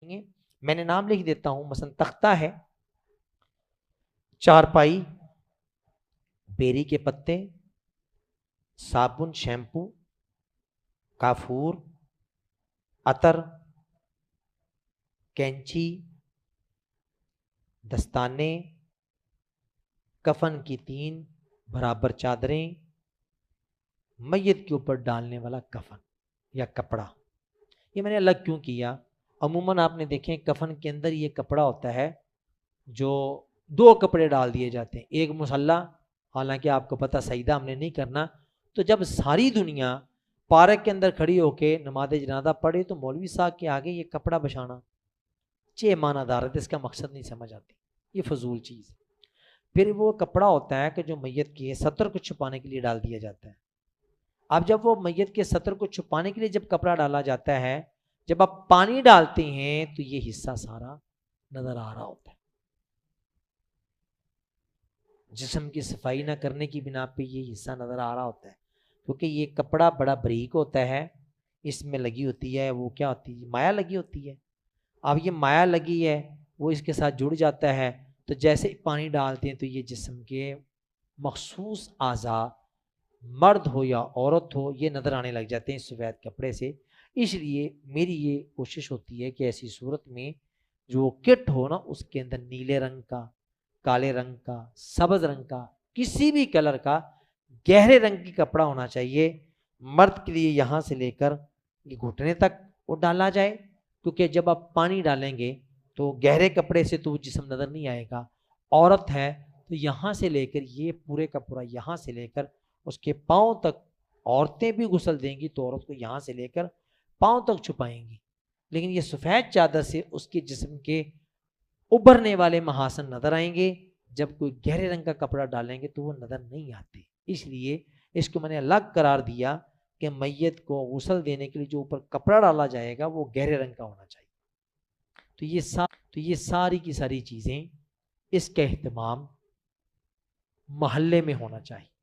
میں نے نام لکھ دیتا ہوں، مثلا تختہ ہے، چارپائی، بیری کے پتے، صابن، شیمپو، کافور، عطر، کینچی، دستانے، کفن کی 3 برابر چادریں، میت کے اوپر ڈالنے والا کفن یا کپڑا۔ یہ میں نے الگ کیوں کیا؟ عموماً آپ نے دیکھیں کفن کے اندر یہ کپڑا ہوتا ہے جو 2 کپڑے ڈال دیے جاتے ہیں، ایک مصلی، حالانکہ آپ کو پتہ سجدہ ہم نے نہیں کرنا، تو جب ساری دنیا پارک کے اندر کھڑی ہو کے نماز جنازہ پڑھے تو مولوی صاحب کے آگے یہ کپڑا بچھانا چے معنی دار ہے، اس کا مقصد نہیں سمجھ آتی، یہ فضول چیز۔ پھر وہ کپڑا ہوتا ہے کہ جو میت کے ستر کو چھپانے کے لیے ڈال دیا جاتا ہے۔ اب جب وہ میت کے ستر کو چھپانے کے لیے جب کپڑا ڈالا جاتا ہے، جب آپ پانی ڈالتے ہیں تو یہ حصہ سارا نظر آ رہا ہوتا ہے۔ جسم کی صفائی نہ کرنے کی بنا پہ یہ حصہ نظر آ رہا ہوتا ہے، کیونکہ یہ کپڑا بڑا بریک ہوتا ہے، اس میں لگی ہوتی ہے وہ کیا ہوتی ہے، مایا لگی ہوتی ہے۔ اب یہ مایا لگی ہے وہ اس کے ساتھ جڑ جاتا ہے، تو جیسے پانی ڈالتے ہیں تو یہ جسم کے مخصوص اعضاء، مرد ہو یا عورت ہو، یہ نظر آنے لگ جاتے ہیں سفید کپڑے سے۔ اس لیے میری یہ کوشش ہوتی ہے کہ ایسی صورت میں جو کٹ ہو نا، اس کے اندر نیلے رنگ کا، کالے رنگ کا، سبز رنگ کا، کسی بھی کلر کا گہرے رنگ کی کپڑا ہونا چاہیے۔ مرد کے لیے یہاں سے لے کر یہ گھٹنے تک وہ ڈالا جائے، کیونکہ جب آپ پانی ڈالیں گے تو گہرے کپڑے سے تو جسم نظر نہیں آئے گا۔ عورت ہے تو یہاں سے لے کر یہ پورے کا پورا، یہاں سے لے کر اس کے پاؤں تک، عورتیں بھی غسل دیں گی تو عورت کو یہاں سے لے کر پاؤں تک چھپائیں گی، لیکن یہ سفید چادر سے اس کے جسم کے ابھرنے والے محاسن نظر آئیں گے۔ جب کوئی گہرے رنگ کا کپڑا ڈالیں گے تو وہ نظر نہیں آتے، اس لیے اس کو میں نے الگ قرار دیا کہ میت کو غسل دینے کے لیے جو اوپر کپڑا ڈالا جائے گا وہ گہرے رنگ کا ہونا چاہیے۔ تو یہ ساری کی ساری چیزیں، اس کا اہتمام محلے میں ہونا چاہیے۔